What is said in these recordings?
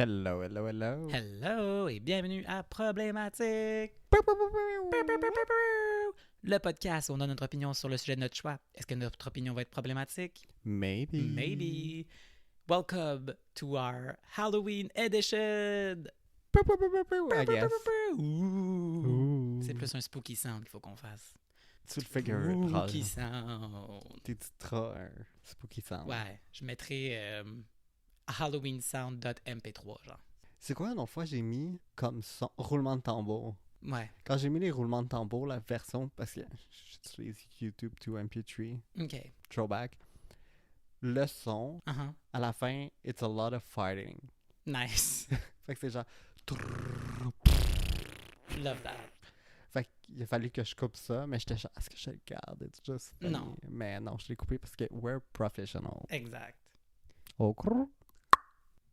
Hello, hello, hello. Hello et bienvenue à Problématique, le podcast où on a notre opinion sur le sujet de notre choix. Est-ce que notre opinion va être problématique? Maybe. Maybe. Welcome to our Halloween edition. I guess. Ouh. C'est plus un spooky sound qu'il faut qu'on fasse. Tu le figures. Spooky sound. T'es un spooky sound. Ouais, je mettrai halloweensound.mp3 genre. C'est quoi, une autre fois, j'ai mis comme son roulement de tambour. Ouais, Quand j'ai mis les roulements de tambour, la version, parce que j'utilise YouTube to MP3, ok. throwback, le son, Uh-huh. à la fin, it's a lot of fighting. Nice. Fait que c'est genre... Love that. Fait qu'il a fallu que je coupe ça, mais j'étais genre, est-ce que je le garde? It's just funny. Non. Mais non, je l'ai coupé parce que we're professional. Exact. Oh,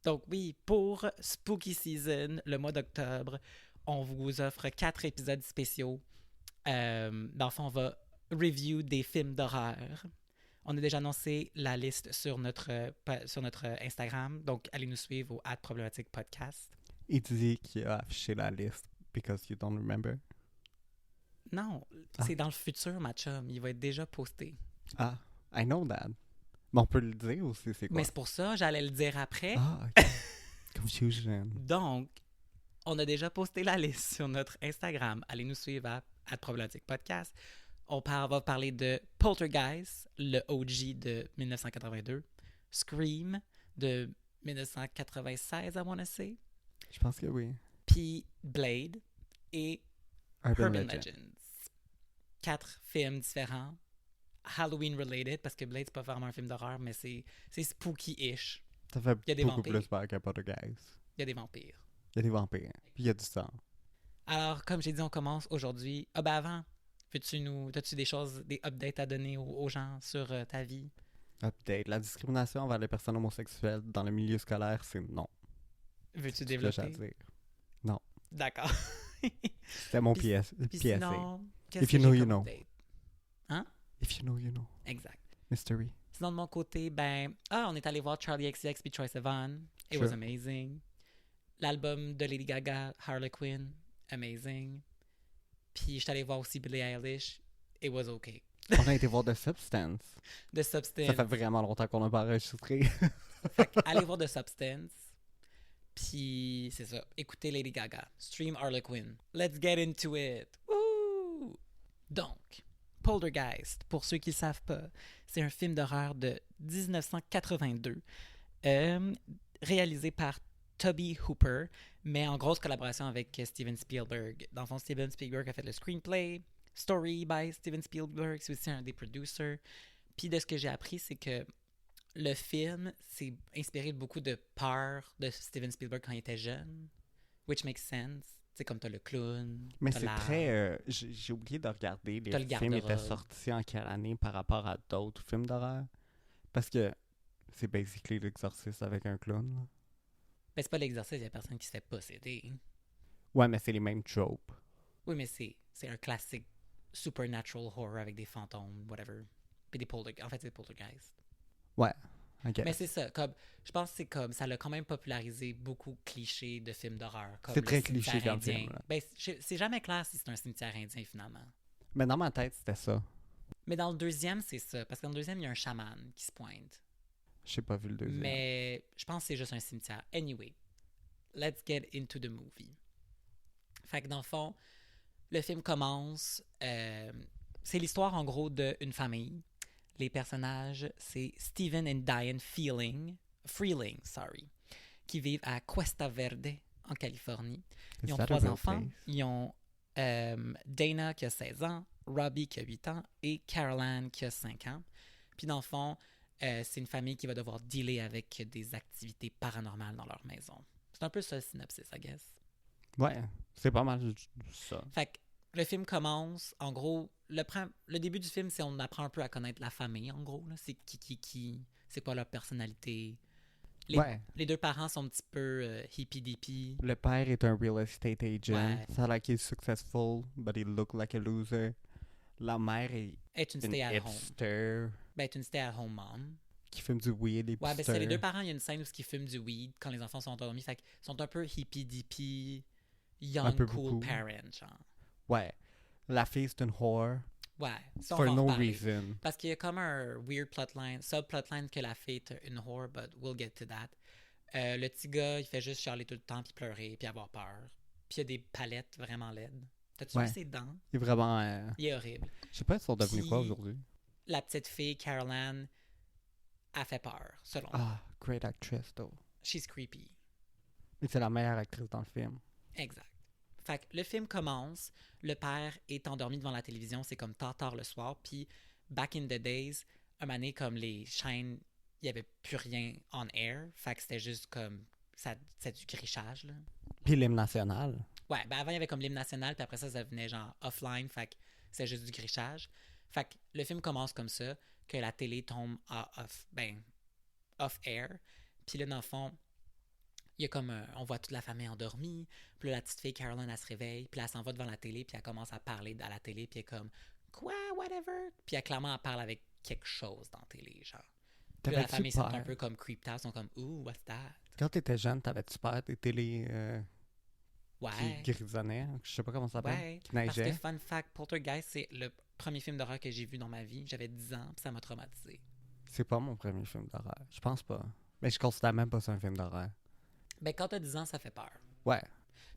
Donc oui, pour Spooky Season, le mois d'octobre, on vous offre 4 épisodes spéciaux. Dans le fond, on va review des films d'horreur. On a déjà annoncé la liste sur notre Instagram, donc allez nous suivre au @problématique-podcast. Il dit qu'il a affiché la liste because you don't remember. Non, c'est dans le futur, ma chum. Il va être déjà posté. Ah, I know that. Mais on peut le dire aussi, c'est quoi? Mais c'est pour ça, j'allais le dire après. Ah, ok. Confusion. Donc, on a déjà posté la liste sur notre Instagram. Allez nous suivre à Problématique Podcast. On va parler de Poltergeist, le OG de 1982, Scream de 1996, I want to say, Je pense que oui. puis Blade et Urban Urban Legend. Legends. 4 films différents, Halloween-related, parce que Blade, c'est pas vraiment un film d'horreur, mais c'est spooky-ish. Ça fait Il y a des beaucoup vampires. plus peur qu'un Poltergeist. Il y a des vampires. Il y a des vampires. Puis il y a du sang. Alors, comme j'ai dit, on commence aujourd'hui. Ah ben avant, as-tu des choses, des updates à donner aux gens sur ta vie? Update. La discrimination envers les personnes homosexuelles dans le milieu scolaire, c'est non. Veux-tu C'est tout ce que j'ai à développer? dire. Non. D'accord. C'était mon Puis- Puis PSA. sinon, qu'est-ce If que you know, j'ai you comme know. update? Hein? If you know, you know. Exact. Mystery. Sinon, de mon côté, on est allé voir Charlie XCX puis Troye Sivan. It was Sure. amazing. L'album de Lady Gaga, Harlequin, amazing. Puis je suis allé voir aussi Billie Eilish. It was okay. On a été voir The Substance. The Substance. Ça fait vraiment longtemps qu'on n'a pas enregistré. Fait que allez voir The Substance. Puis c'est ça. Écoutez Lady Gaga. Stream Harlequin. Let's get into it. Woo! Donc, Poltergeist, pour ceux qui ne le savent pas, c'est un film d'horreur de 1982 réalisé par Toby Hooper, mais en grosse collaboration avec Steven Spielberg. Dans le fond, Steven Spielberg a fait le screenplay. Story by Steven Spielberg, c'est aussi un des producers. Puis de ce que j'ai appris, c'est que le film s'est inspiré de beaucoup de peurs de Steven Spielberg quand il était jeune, which makes sense. Tu sais, comme t'as le clown, Mais t'as c'est la- très... j'ai oublié de regarder T'as les le films étaient garde-robe. sortis en quelle année par rapport à d'autres films d'horreur. Parce que c'est basically l'exorciste avec un clown. Là. Ben, c'est pas l'exercice, il y a personne qui se fait posséder. Ouais, mais c'est les mêmes tropes. Oui, mais c'est un classique supernatural horror avec des fantômes, whatever. Puis des poltergeists. En fait, c'est des poltergeists. Ouais, ok. Mais c'est ça, comme, je pense que c'est comme, ça l'a quand même popularisé beaucoup de clichés de films d'horreur. Comme C'est le très cimetière cliché comme indien. film, là. Ben, c'est jamais clair si c'est un cimetière indien, finalement. Mais dans ma tête, c'était ça. Mais dans le deuxième, c'est ça. Parce que dans le deuxième, il y a un chaman qui se pointe. J'ai pas vu le deuxième. Mais je pense que c'est juste un cimetière. Anyway, let's get into the movie. Fait que dans le fond, le film commence. C'est l'histoire en gros d'une famille. Les personnages, c'est Steven et Diane Freeling, qui vivent à Cuesta Verde, en Californie. Ils Is ont that a 3 real enfants. place? Ils ont Dana qui a 16 ans, Robbie qui a 8 ans et Caroline qui a 5 ans. Puis dans le fond, c'est une famille qui va devoir dealer avec des activités paranormales dans leur maison. C'est un peu ça le synopsis, I guess. Ouais, c'est pas mal ça. Fait que le film commence, en gros, le début du film, c'est on apprend un peu à connaître la famille, en gros. Là. C'est qui, c'est quoi leur personnalité. Ouais. Les deux parents sont un petit peu hippie-dippie. Le père est un real estate agent. Ouais. Ça a l'air qu'il est successful, but he look like a loser. La mère est Est une une stay-at-home. hipster Ben, est une stay-at-home mom. qui fument du weed, les Ouais, ben c'est les deux hipsters. parents, il y a une scène où ils fument du weed quand les enfants sont endormis. Fait qu'ils sont un peu hippie-dippie, Un young, peu cool beaucoup. parents, genre. Ouais. La fille, c'est une whore. Ouais, ça, on For va en no reparler. reason. Parce qu'il y a comme un weird plotline, sub-plotline que la fille est une whore, but we'll get to that. Le petit gars, il fait juste chialer tout le temps, puis pleurer, puis avoir peur. Puis il y a des palettes vraiment laides. T'as-tu vu Ouais. ses dents? Il est vraiment... Il est horrible. Je sais pas, ils sont devenus Puis- quoi aujourd'hui? La petite fille, Caroline, a fait peur, selon moi. Ah, great actress, though. She's creepy. Et c'est la meilleure actrice dans le film. Exact. Fait que le film commence, le père est endormi devant la télévision, c'est comme tard le soir, puis back in the days, un moment donné, comme les chaînes, il n'y avait plus rien on air, fait que c'était juste comme, c'est du grichage, là. Puis l'hymne national. Ouais, ben avant, il y avait comme l'hymne national, puis après ça venait genre offline, fait que c'était juste du grichage. Fait que le film commence comme ça, que la télé tombe off air, puis là, dans le fond, il y a comme on voit toute la famille endormie, puis là, la petite fille Caroline, elle se réveille, puis là, elle s'en va devant la télé, puis elle commence à parler à la télé, puis elle est comme quoi, whatever, puis elle clairement elle parle avec quelque chose dans la télé, genre. Puis là, la T'avais-tu famille sont un peur? peu comme creeped out, sont comme ooh, what's that? Quand t'étais jeune, t'avais-tu peur des télés Ouais. qui grisonnaient? Je sais pas comment ça s'appelle. Ouais. Qui Parce que neigeaient. fun fact, Poltergeist, c'est le premier film d'horreur que j'ai vu dans ma vie. J'avais 10 ans, puis ça m'a traumatisé. C'est pas mon premier film d'horreur. Je pense pas. Mais je considère même pas ça un film d'horreur. Ben, quand t'as 10 ans, ça fait peur. Ouais.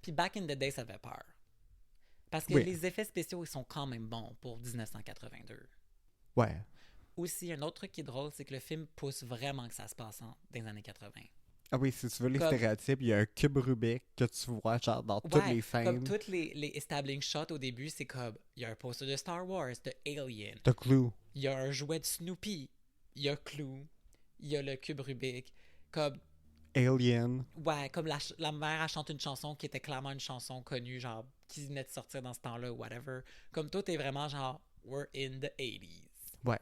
Puis back in the day, ça fait peur. Parce que Oui. les effets spéciaux, ils sont quand même bons pour 1982. Ouais. Aussi, un autre truc qui est drôle, c'est que le film pousse vraiment que ça se passe dans les années 80. Ah oui, si tu veux les Comme- stéréotypes, il y a un cube Rubik que tu vois genre dans toutes Ouais, les comme scènes. toutes les establishing shots au début, c'est comme, il y a un poster de Star Wars, de Alien, The Clue. il y a un jouet de Snoopy, il y a Clue, il y a le cube Rubik. Comme, Alien. ouais, comme la mère, elle chante une chanson qui était clairement une chanson connue, genre, qui venait de sortir dans ce temps-là, whatever. Comme tout est vraiment genre, we're in the 80s. Ouais.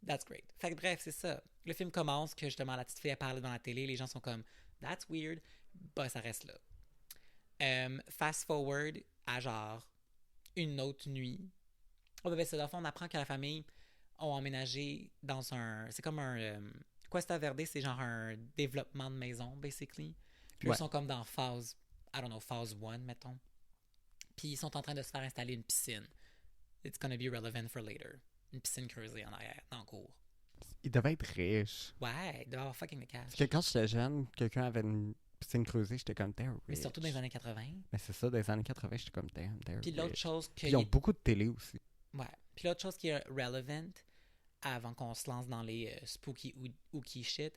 That's great. Fait que bref, c'est ça. Le film commence que justement la petite fille elle parle dans la télé, les gens sont comme that's weird, bah ça reste là. Fast forward à genre une autre nuit. Oh ben c'est dans le fond on apprend que la famille ont emménagé dans un, c'est comme un Cuesta Verde, c'est genre un développement de maison basically. Puis Ouais. ils sont comme dans phase, I don't know, phase 1 mettons. Puis ils sont en train de se faire installer une piscine. It's gonna be relevant for later. Une piscine creusée en arrière, dans le cours. Il devait être riche. Ouais, il doit avoir fucking de cash. Parce que quand j'étais jeune, quelqu'un avait une piscine creusée, j'étais comme they're rich. Mais surtout dans les années 80. Mais c'est ça, dans les années 80, j'étais comme damn, they're Puis l'autre rich. chose que Puis ils ont beaucoup de télé aussi. ouais. Puis l'autre chose qui est relevant avant qu'on se lance dans les spooky ooky shit,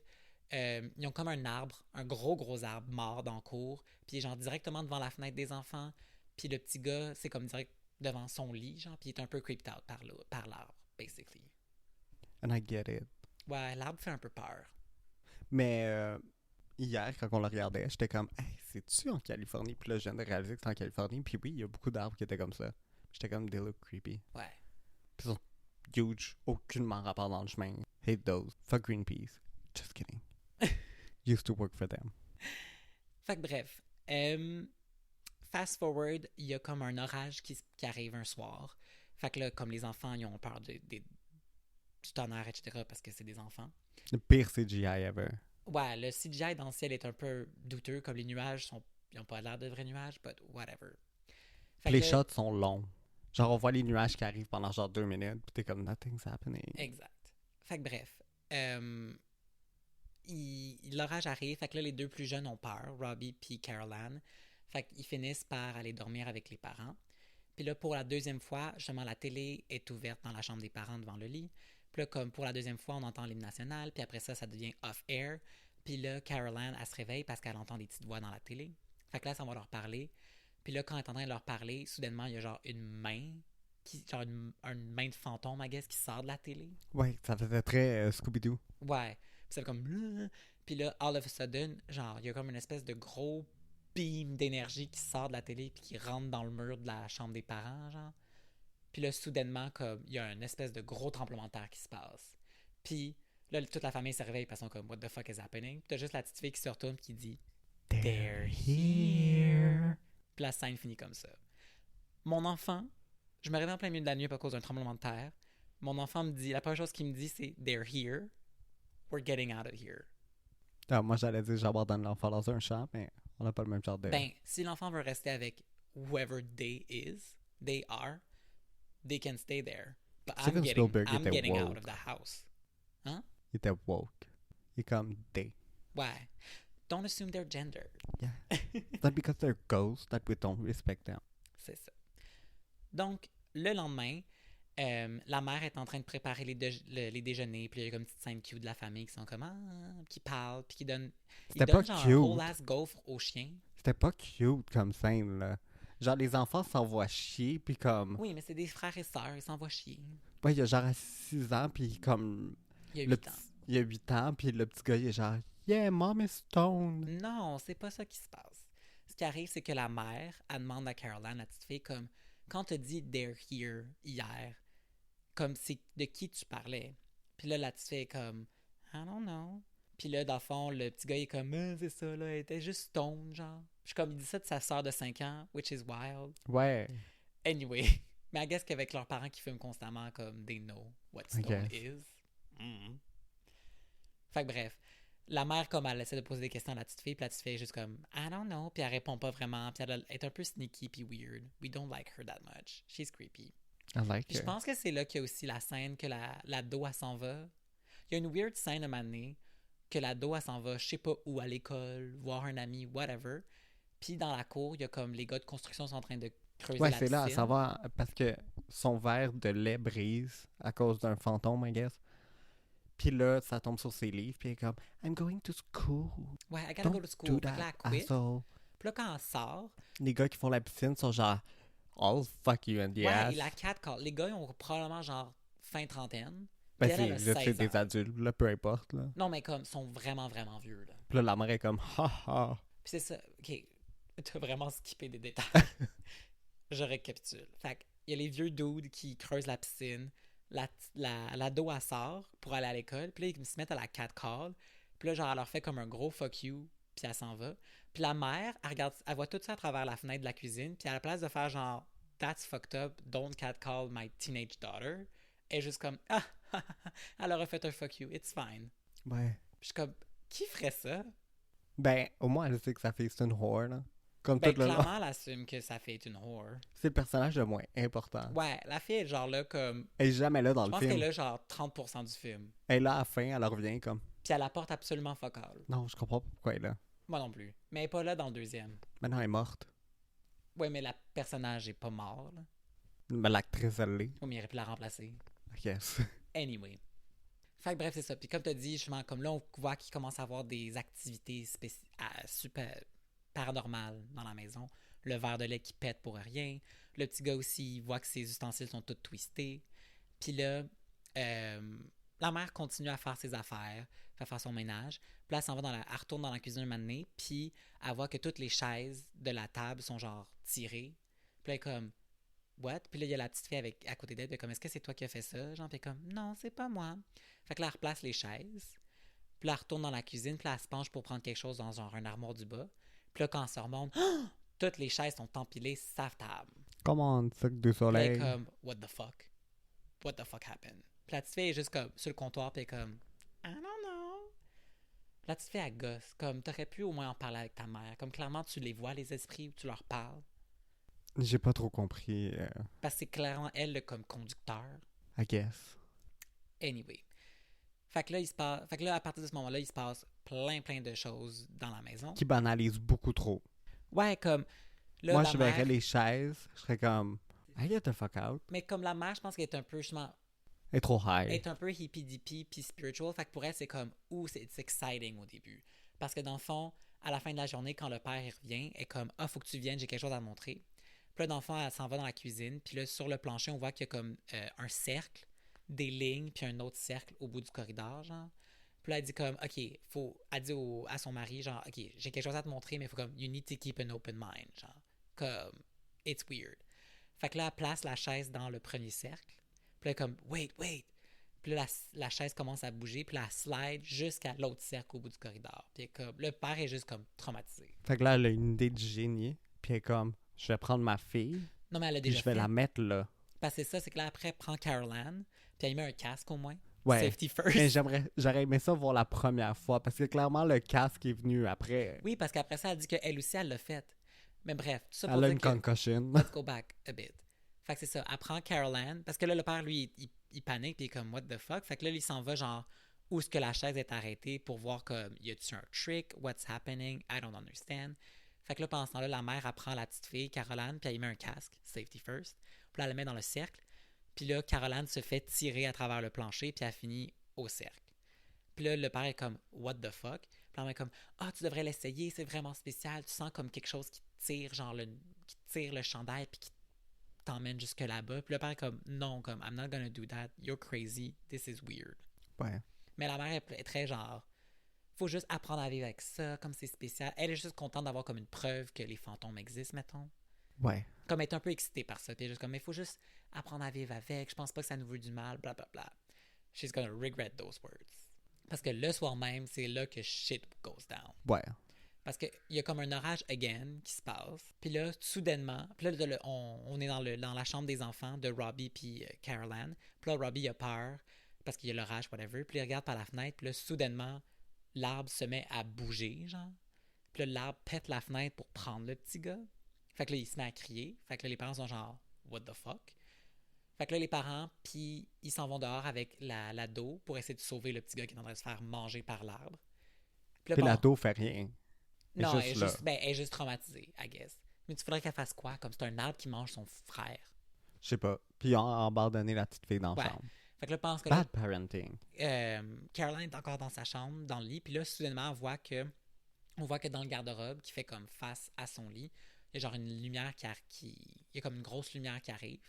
ils ont comme un arbre, un gros arbre mort dans le cours, puis il est genre directement devant la fenêtre des enfants, puis le petit gars, c'est comme direct devant son lit, genre, puis il est un peu creeped out par l'arbre, basically. And I get it. Ouais, l'arbre fait un peu peur. Mais hier, quand on le regardait, j'étais comme hey, c'est-tu en Californie? Puis là, je viens de réaliser que c'est en Californie. Puis oui, il y a beaucoup d'arbres qui étaient comme ça. J'étais comme they look creepy. Ouais. Puis ils sont huge, aucunement rapport dans le chemin. Hate those. Fuck Greenpeace. Just kidding. Used to work for them. Fait que bref, fast forward, il y a comme un orage qui arrive un soir. Fait que là, comme les enfants, ils ont peur du tonnerre, etc., parce que c'est des enfants. Le pire CGI ever. Ouais, le CGI dans le ciel est un peu douteux, comme les nuages ils ont pas l'air de vrais nuages, but whatever. Fait Les que- shots sont longs. Genre, on voit les nuages qui arrivent pendant genre 2 minutes. Puis t'es comme nothing's happening. Exact. Fait que bref, l'orage arrive, fait que là, les deux plus jeunes ont peur, Robbie puis Caroline. Fait qu'ils finissent par aller dormir avec les parents. Puis là, pour la deuxième fois, justement, la télé est ouverte dans la chambre des parents devant le lit. Puis là, comme pour la deuxième fois, on entend l'hymne national. Puis après ça, ça devient off-air. Puis là, Caroline, elle se réveille parce qu'elle entend des petites voix dans la télé. Fait que là, ça va leur parler. Puis là, quand elle est en train de leur parler, soudainement, il y a genre une main, genre une main de fantôme, I guess, qui sort de la télé. Ouais, ça faisait très Scooby-Doo. Ouais. Puis c'est comme... Puis là, all of a sudden, genre, il y a comme une espèce de gros beam d'énergie qui sort de la télé puis qui rentre dans le mur de la chambre des parents, genre. Puis là, soudainement, comme, il y a une espèce de gros tremblement de terre qui se passe. Puis là, toute la famille se réveille parce qu'ils sont comme, what the fuck is happening? Puis t'as juste la petite fille qui se retourne qui dit, they're here. Puis la scène finit comme ça. Mon enfant, je me réveille en plein milieu de la nuit à cause d'un tremblement de terre. Mon enfant me dit, la première chose qu'il me dit, c'est « They're here. We're getting out of here. » Ah, moi, j'allais dire j'abandonne l'enfant dans un champ, mais on n'a pas le même genre de... Ben, si l'enfant veut rester avec whoever they are, they can stay there. But Steven Spielberg I'm était getting out woke. of the house. Hein? Il était woke. Il est comme they. Ouais. Don't assume their gender. Yeah. It's not because they're ghosts that we don't respect them. C'est ça. Donc, le lendemain, la mère est en train de préparer les déjeuners, puis il y a comme une petite scène cute de la famille qui sont comme qui parlent, puis qui donnent C'était pas genre cute. un whole ass gaufre au chien. C'était pas cute comme scène, là. Genre, les enfants s'envoient chier, puis comme... Oui, mais c'est des frères et sœurs, ils s'envoient chier. Ouais, il y a genre 6 ans, puis comme... Il y a le 8 ans. Il y a 8 ans, puis le petit gars, il est genre... Yeah, mom is stoned. Non, c'est pas ça qui se passe. Ce qui arrive, c'est que la mère, elle demande à Caroline, la petite fille, comme, quand t'as dit they're here hier, comme c'est de qui tu parlais. Puis là, la petite fille est comme, I don't know. Puis là, dans le fond, le petit gars il est comme, c'est ça, là, elle était juste stone, genre. Puis comme, il dit ça de sa soeur de 5 ans, which is wild. Ouais. Anyway. Mais I guess qu'avec leurs parents qui fument constamment, comme, they know what stone is. Mm. Fait que bref. La mère, comme elle essaie de poser des questions à la petite fille, puis la petite fille est juste comme I don't know, puis elle répond pas vraiment, puis elle est un peu sneaky puis weird. We don't like her that much. She's creepy. I like Puis je her. pense que c'est là qu'il y a aussi la scène que l'ado, elle s'en va. Il y a une weird scène à un moment donné que l'ado, elle s'en va, je sais pas où, à l'école, voir un ami, whatever. Puis dans la cour, il y a comme les gars de construction sont en train de creuser Ouais, la c'est là, à piscine. savoir, parce que son verre de lait brise à cause d'un fantôme, I guess. Puis là, ça tombe sur ses livres, puis elle est comme I'm going to school. Ouais, I gotta go to school. Do Fait que là, that, elle quit. asshole. Puis là, quand elle sort, Les gars qui font la piscine sont genre I'll fuck you in the ouais, ass. la catcall. Les gars, ils ont probablement genre fin trentaine. Ben, Puis elle a c'est 16 des ans. adultes, là, peu importe, là. Non, mais comme, sont vraiment, vraiment vieux, là. Puis là, la mère est comme ha ha. Puis c'est ça, ok, t'as vraiment skippé des détails. Je récapitule. Fait que, il y a les vieux dudes qui creusent la piscine, l'ado, elle sort pour aller à l'école, puis là, ils se mettent à la catcall, puis là, genre, elle leur fait comme un gros fuck you, puis elle s'en va. Puis la mère, elle regarde, elle voit tout ça à travers la fenêtre de la cuisine, puis à la place de faire genre, that's fucked up, don't catcall my teenage daughter, elle est juste comme, elle leur a fait un fuck you, it's fine. Ouais. Puis je suis comme, qui ferait ça? Ben, au moins, elle sait que sa fille, c'est une whore, là. Comme Ben, tout le long. clairement, elle assume que sa fille est une whore. C'est le personnage le moins important. Ouais, la fille est genre là comme... Elle est jamais là dans Je le pense film. qu'elle est là genre 30% du film. Elle est là à la fin, elle revient comme Puis elle apporte absolument fuck all. non, je comprends pas pourquoi elle est là. Moi non plus. Mais elle est pas là dans le deuxième. Maintenant, elle est morte. Ouais, mais la personnage est pas mort, là. Mais l'actrice, elle l'est. Oh, mais il aurait pu la remplacer. Yes. Anyway. Fait que bref, c'est ça. Puis comme tu as dit, justement, comme là, on voit qu'il commence à avoir des activités super paranormales dans la maison. Le verre de lait qui pète pour rien. Le petit gars aussi, il voit que ses ustensiles sont tous twistés. Puis là, la mère continue à faire ses affaires, à faire son ménage. Puis là, elle retourne dans la cuisine un moment donné, puis elle voit que toutes les chaises de la table sont genre tirées. Puis là, elle est comme, what? Puis là, il y a la petite fille à côté d'elle, puis elle est comme, est-ce que c'est toi qui as fait ça? Genre, puis elle est comme, non, c'est pas moi. Fait que là, elle replace les chaises. Puis là, elle retourne dans la cuisine, puis là, elle se penche pour prendre quelque chose dans genre un armoire du bas. Puis là, quand elle se remonte, toutes les chaises sont empilées sur sa table. Comment sucre de Puis là, soleil. elle est comme, what the fuck? What the fuck happened? Puis la petite fille est juste comme sur le comptoir, puis elle est comme, I don't know. La petite fille, elle gosse. Comme, t'aurais pu au moins en parler avec ta mère. Comme, clairement, tu les vois, les esprits, ou tu leur parles. J'ai pas trop compris. Parce que c'est clairement elle, comme conducteur. I guess. Anyway. Fait que là, à partir de ce moment-là, il se passe plein de choses dans la maison. Qui banalise beaucoup trop. Ouais, comme... Là, Moi, la je mère, verrais les chaises, je serais comme I get the fuck out. mais comme la mère, je pense qu'elle est un peu, justement, Elle est trop high. elle est un peu hippie-dippie puis spiritual. Fait que pour elle, c'est comme, c'est exciting au début. Parce que dans le fond, à la fin de la journée, quand le père il revient, elle est comme, faut que tu viennes, j'ai quelque chose à te montrer. Puis là, dans le fond, elle s'en va dans la cuisine. Puis là, sur le plancher, on voit qu'il y a comme un cercle, des lignes, puis un autre cercle au bout du corridor, genre. Puis là, elle dit comme, OK, elle dit à son mari, genre, OK, j'ai quelque chose à te montrer, mais il faut comme, you need to keep an open mind, genre. Comme, it's weird. Fait que là, elle place la chaise dans le premier cercle. Puis là, comme, wait. Puis là, la chaise commence à bouger, puis là, elle slide jusqu'à l'autre cercle au bout du corridor. Puis comme, le père est juste comme traumatisé. Fait que là, elle a une idée de génie. Puis elle est comme je vais prendre ma fille. Non, mais elle a Puis déjà je vais fait. la mettre là. Parce que c'est ça, c'est que là, après, elle prend Carol Ann, puis elle met un casque au moins. Ouais. Safety first. Mais j'aurais aimé ça voir la première fois parce que clairement, le casque est venu après. Oui, parce qu'après ça, elle dit qu'elle aussi, elle l'a fait. Mais bref, tout ça pour Elle a dire une que... concussion. Let's go back a bit. Fait que c'est ça, elle prend Carol Ann, parce que là, le père, lui, il panique, puis il est comme, what the fuck? Fait que là, il s'en va, genre, où est-ce que la chaise est arrêtée pour voir, comme, y a-tu un trick? What's happening? I don't understand. Fait que là, pendant ce temps-là, la mère, elle prend la petite fille, Caroline, puis elle y met un casque, safety first. Puis là, elle le met dans le cercle. Puis là, Caroline se fait tirer à travers le plancher, puis elle finit au cercle. Puis là, le père est comme, what the fuck? Puis la mère est comme, ah, tu devrais l'essayer, c'est vraiment spécial. Tu sens comme quelque chose qui tire, genre, qui tire le chandail, puis qui t'emmène jusque là-bas. Puis le père est comme, non, comme, I'm not gonna do that. You're crazy. This is weird. Ouais. Mais la mère est très genre, faut juste apprendre à vivre avec ça, comme c'est spécial. Elle est juste contente d'avoir comme une preuve que les fantômes existent, mettons. Ouais. Comme elle est un peu excitée par ça. Puis elle est juste comme, mais il faut juste apprendre à vivre avec. Je pense pas que ça nous veut du mal, bla bla bla. She's gonna regret those words. Parce que le soir même, c'est là que shit goes down. Ouais. Parce qu'il y a comme un orage again qui se passe. Puis là, soudainement, puis là, on est dans la chambre des enfants de Robbie puis Carol Ann. Puis là, Robbie a peur parce qu'il y a l'orage, whatever. Puis il regarde par la fenêtre. Puis là, soudainement, l'arbre se met à bouger, genre. Puis là, l'arbre pète la fenêtre pour prendre le petit gars. Fait que là, il se met à crier. Fait que là, les parents sont genre, what the fuck? Fait que là, les parents, puis ils s'en vont dehors avec l'ado pour essayer de sauver le petit gars qui est en train de se faire manger par l'arbre. Puis Puis l'ado fait rien. non, juste là. elle est juste traumatisée, I guess. Mais tu voudrais qu'elle fasse quoi? Comme c'est un arbre qui mange son frère. Je sais pas. Puis ils ont abandonné la petite fille dans la Ouais. chambre. Fait que là, je pense que Bad parenting. Caroline est encore dans sa chambre, dans le lit. Puis là, soudainement, on voit que dans le garde-robe, qui fait comme face à son lit, il y a genre une lumière il y a comme une grosse lumière qui arrive.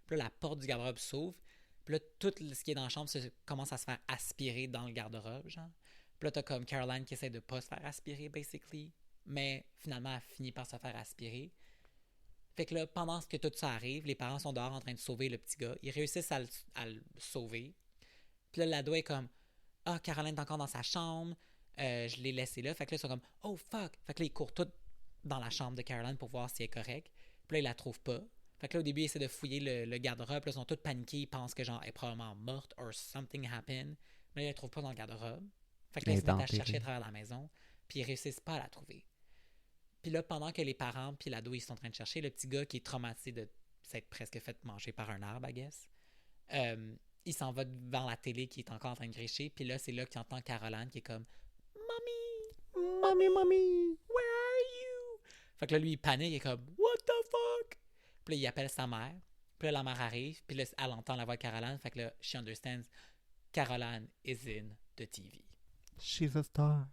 Puis là, la porte du garde-robe s'ouvre. Puis là, tout ce qui est dans la chambre commence à se faire aspirer dans le garde-robe, genre. Puis là, t'as comme Caroline qui essaie de pas se faire aspirer, basically. Mais finalement, elle finit par se faire aspirer. Fait que là, pendant que tout ça arrive, les parents sont dehors en train de sauver le petit gars. Ils réussissent à le sauver. Puis là, l'ado est comme, ah, Caroline est encore dans sa chambre. Je l'ai laissée là. Fait que là, ils sont comme, oh fuck. Fait que là, ils courent tous dans la chambre de Caroline pour voir si elle est correcte. Puis là, ils la trouvent pas. Fait que là, au début, ils essaient de fouiller le garde-robe. Puis là, ils sont tous paniqués. Ils pensent que genre, elle est probablement morte or something happened. Mais là, ils la trouvent pas dans le garde-robe. Fait que là, ils se mettent à chercher à travers la maison. Puis ils réussissent pas à la trouver. Puis là, pendant que les parents puis l'ado, ils sont en train de chercher, le petit gars qui est traumatisé de s'être presque fait manger par un arbre, I guess, il s'en va devant la télé qui est encore en train de gricher. Puis là, c'est là qu'il entend Caroline qui est comme « Mommy! Mommy, mommy! Where are you? » Fait que là, lui, il panique, il est comme « What the fuck? » Puis là, il appelle sa mère. Puis là, la mère arrive. Puis là, elle entend la voix de Caroline. Fait que là, she understands. Caroline is in the TV. She's a star.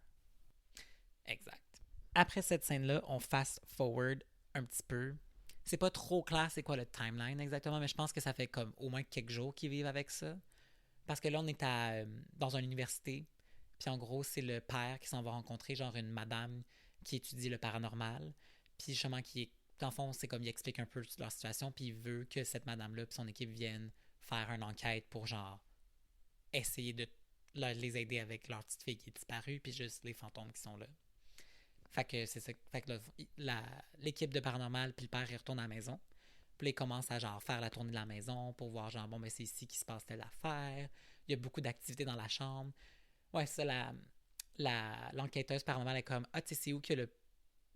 Exact. Après cette scène-là, on fast forward un petit peu. C'est pas trop clair c'est quoi le timeline exactement, mais je pense que ça fait comme au moins quelques jours qu'ils vivent avec ça. Parce que là, on est dans une université. Puis en gros, c'est le père qui s'en va rencontrer genre une madame qui étudie le paranormal. Puis justement, dans le fond, c'est comme il explique un peu leur situation. Puis il veut que cette madame-là et son équipe viennent faire une enquête pour genre essayer de les aider avec leur petite fille qui est disparue. Puis juste les fantômes qui sont là. Fait que c'est ça. Fait que l'équipe de paranormal puis le père il retourne à la maison. Puis là, il commence à genre faire la tournée de la maison pour voir genre bon ben c'est ici qu'il se passe telle affaire. Il y a beaucoup d'activités dans la chambre. Ouais, ça l'enquêteuse paranormale est comme ah tu sais c'est où que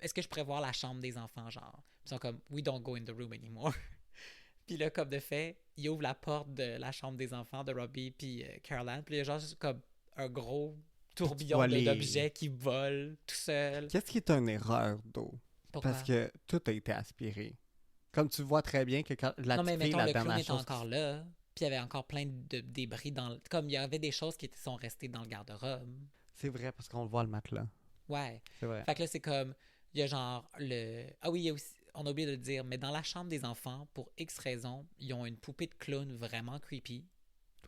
est-ce que je pourrais voir la chambre des enfants genre. Ils sont comme we don't go in the room anymore. Puis là comme de fait, il ouvre la porte de la chambre des enfants de Robbie puis Caroline. Puis il y a genre comme un gros tourbillon d'objets qui volent tout seul. Qu'est-ce qui est une erreur d'eau? Pourquoi? Parce que tout a été aspiré. Comme tu vois très bien que quand la non, mais petite fille, mettons, la le clown dernière était chose... encore là, puis il y avait encore plein de débris dans comme il y avait des choses qui sont restées dans le garde-robe. C'est vrai, parce qu'on le voit le matelas. Ouais. C'est vrai. Fait que là, c'est comme, il y a genre ah oui, il y a aussi, on a oublié de le dire, mais dans la chambre des enfants, pour X raisons, ils ont une poupée de clown vraiment creepy.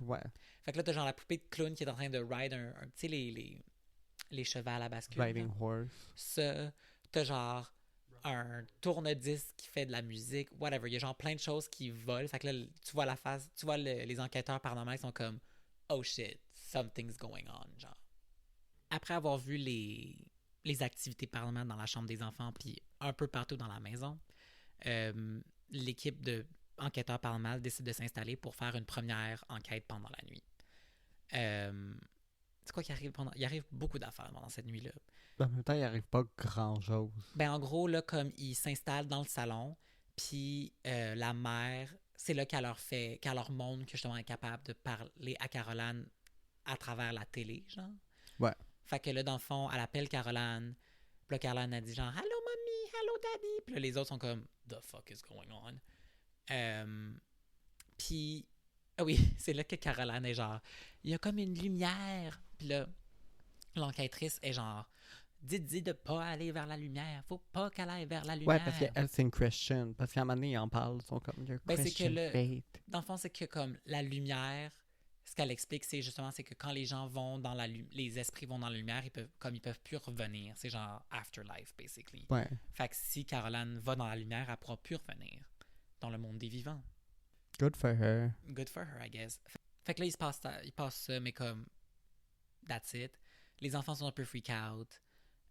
Ouais. Fait que là, t'as genre la poupée de clown qui est en train de ride tu sais, les chevals à bascule. Riding genre. horse. Ça, t'as genre un tourne-disque qui fait de la musique, whatever. Il y a genre plein de choses qui volent. Fait que là, tu vois les enquêteurs paranormaux qui sont comme oh shit, something's going on, genre. Après avoir vu les activités paranormales dans la chambre des enfants puis un peu partout dans la maison, l'équipe de enquêteurs paranormaux décident de s'installer pour faire une première enquête pendant la nuit. C'est quoi qui arrive pendant... Il arrive beaucoup d'affaires pendant cette nuit-là. En même temps, il arrive pas grand-chose. Ben, en gros, là, comme ils s'installent dans le salon, puis la mère, c'est là qu'elle leur montre que justement elle est capable de parler à Caroline à travers la télé, genre. Ouais. Fait que là, dans le fond, elle appelle Caroline. Puis là, Caroline a dit genre « Hello, mommy! Hello, daddy! » Puis là, les autres sont comme « The fuck is going on? » Puis, ah oui, c'est là que Caroline est genre « Il y a comme une lumière. » Puis là, l'enquêtrice est genre « Dites-y de pas aller vers la lumière. Faut pas qu'elle aille vers la lumière. » Ouais, parce qu'elle, c'est une Christian. Parce qu'à un moment donné, ils en parlent. Ils sont comme, Ben, c'est que Christian faith. dans le fond, c'est que comme la lumière, ce qu'elle explique, c'est justement c'est que quand les gens vont dans les esprits vont dans la lumière, ils peuvent plus revenir. C'est genre afterlife, basically. Ouais. Fait que si Caroline va dans la lumière, elle pourra plus revenir dans le monde des vivants. Good for her. Good for her, I guess. Fait que là, il passe ça, mais comme that's it. Les enfants sont un peu freak out.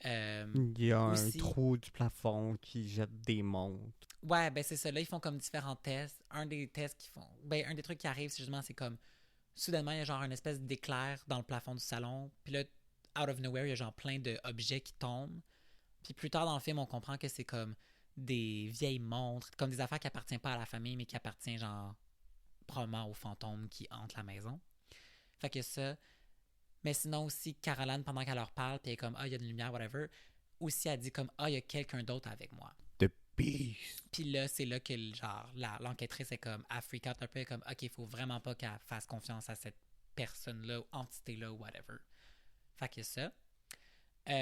Il y a aussi- un trou du plafond qui jette des montres. Ouais, ben c'est ça. Là, ils font comme différents tests. Un des tests qu'ils font... Ben, un des trucs qui arrive, c'est justement, c'est comme... Soudainement, il y a genre une espèce d'éclair dans le plafond du salon. Puis là, out of nowhere, il y a genre plein d'objets qui tombent. Puis plus tard dans le film, on comprend que c'est comme des vieilles montres, comme des affaires qui appartiennent pas à la famille, mais qui appartiennent genre probablement aux fantômes qui hantent la maison. Fait que ça... Mais sinon aussi, Caroline, pendant qu'elle leur parle, puis elle est comme « Ah, il y a de la lumière, whatever », aussi elle dit comme « Ah, il y a quelqu'un d'autre avec moi ». The Beast. Puis là, c'est là que genre l'enquêtrice est comme, elle freak out un peu, comme, OK, il faut vraiment pas qu'elle fasse confiance à cette personne-là, ou entité-là, ou whatever. Fait que ça. Puis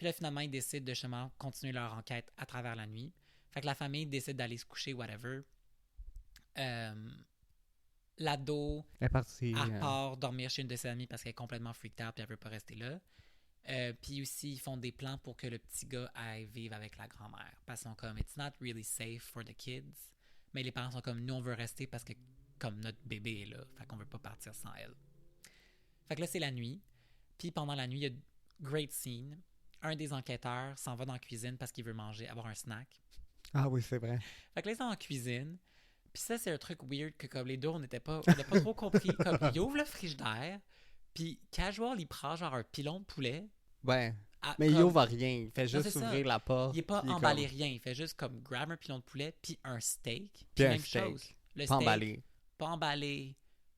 là, finalement, ils décident de justement continuer leur enquête à travers la nuit. Fait que la famille décide d'aller se coucher, whatever. L'ado, Elle est partie. elle part dormir chez une de ses amies parce qu'elle est complètement freaked out et elle veut pas rester là. Puis aussi, ils font des plans pour que le petit gars aille vivre avec la grand-mère. Parce qu'ils sont comme, it's not really safe for the kids. Mais les parents sont comme, nous, on veut rester parce que comme notre bébé est là. Fait qu'on veut pas partir sans elle. Fait que là, c'est la nuit. Puis pendant la nuit, il y a great scene. Un des enquêteurs s'en va dans la cuisine parce qu'il veut manger, avoir un snack. Ah oui, c'est vrai. Fait que là, ils sont en cuisine. Puis ça, c'est un truc weird que comme les deux, on n'a pas trop compris. Comme, il ouvre le frigidaire. Puis casual, il prend genre un pilon de poulet. Ouais. À, Mais comme, il ouvre rien. Il fait Non, juste c'est ça. ouvrir la porte. Il est pas puis emballé comme- rien. Il fait juste comme grab un pilon de poulet puis un steak. Puis un même steak. chose. Le Pas steak, emballé. pas emballé.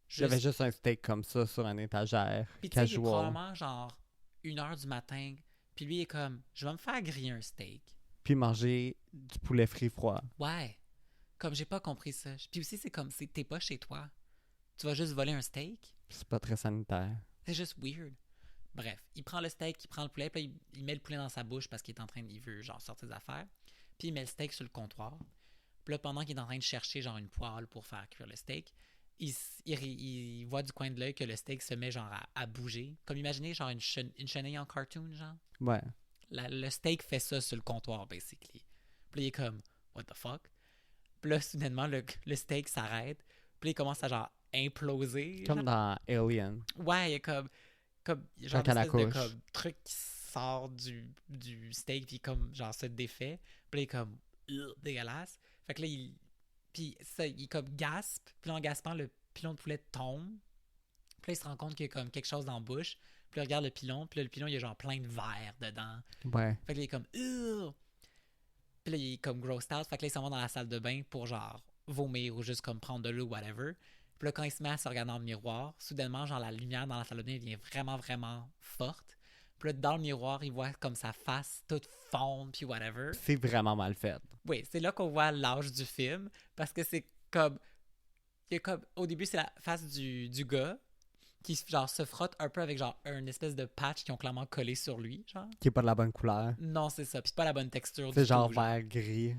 J'avais juste un steak comme ça sur une étagère. Puis tu sais, il est Casual. probablement genre 1h du matin. Puis lui, il est comme, je vais me faire griller un steak. Puis manger du poulet frit froid. Ouais. Comme j'ai pas compris ça. Puis aussi, c'est comme, t'es pas chez toi. Tu vas juste voler un steak. C'est pas très sanitaire. C'est juste weird. Bref, il prend le steak, il prend le poulet, puis là, il met le poulet dans sa bouche parce qu'il est en train il veut genre sortir des affaires. Puis il met le steak sur le comptoir. Puis là, pendant qu'il est en train de chercher genre une poêle pour faire cuire le steak, il voit du coin de l'œil que le steak se met genre à bouger. Comme imaginez genre une chenille en cartoon, genre. Ouais. Le steak fait ça sur le comptoir, basically. Puis là, il est comme, what the fuck? Puis là, soudainement, le steak s'arrête. Puis là, il commence à genre imploser. Comme genre. dans Alien. Ouais, il y a comme genre Quand une elle espèce de accouche. comme, truc qui sort du steak puis comme genre se défait. Puis là, il est comme dégueulasse. Fait que là, puis ça, il comme gaspe. Puis là, en gaspant, le pilon de poulet tombe. Puis là, il se rend compte qu'il y a comme quelque chose dans la bouche. Puis là, il regarde le pilon. Puis là, le pilon, il y a genre plein de verre dedans. Ouais. Fait que là, il est comme Ugh! Puis là, il est comme grossed out. Fait que là, il s'en va dans la salle de bain pour genre vomir ou juste comme prendre de l'eau, whatever. Puis là, quand il se met à se regarder dans le miroir, soudainement, genre la lumière dans la salle de bain devient vraiment, vraiment forte. Puis là, dans le miroir, il voit comme sa face toute fondre, puis whatever. C'est vraiment mal fait. Oui, c'est là qu'on voit l'âge du film. Parce que c'est comme... Il y a comme... Au début, c'est la face du gars qui genre se frotte un peu avec genre une espèce de patch qui ont clairement collé sur lui, genre. Qui est pas de la bonne couleur. Non, c'est ça. Puis c'est pas la bonne texture C'est du genre tout, genre. vert gris.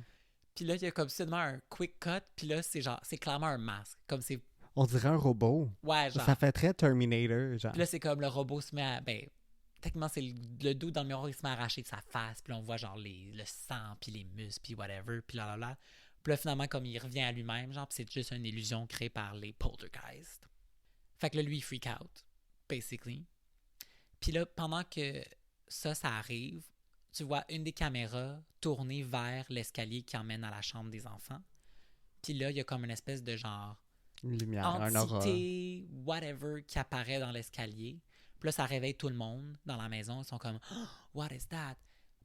Puis là, il y a comme seulement un quick cut. Puis là, c'est genre... C'est clairement un masque. Comme c'est... On dirait un robot. Ouais, genre... Ça fait très Terminator, genre. Puis là, c'est comme le robot se met à... Ben, techniquement, c'est le dos dans le miroir, il se met à arracher de sa face. Puis là, on voit genre le sang, puis les muscles, puis whatever, puis là. Puis là, finalement, comme il revient à lui-même, genre, puis c'est juste une illusion créée par les poltergeists. Fait que là, lui, il freak out, basically. Puis là, pendant que ça arrive, tu vois une des caméras tourner vers l'escalier qui emmène à la chambre des enfants. Puis là, il y a comme une espèce de genre Une lumière, un aura. entité, whatever, qui apparaît dans l'escalier. Puis là, ça réveille tout le monde dans la maison. Ils sont comme oh, what is that?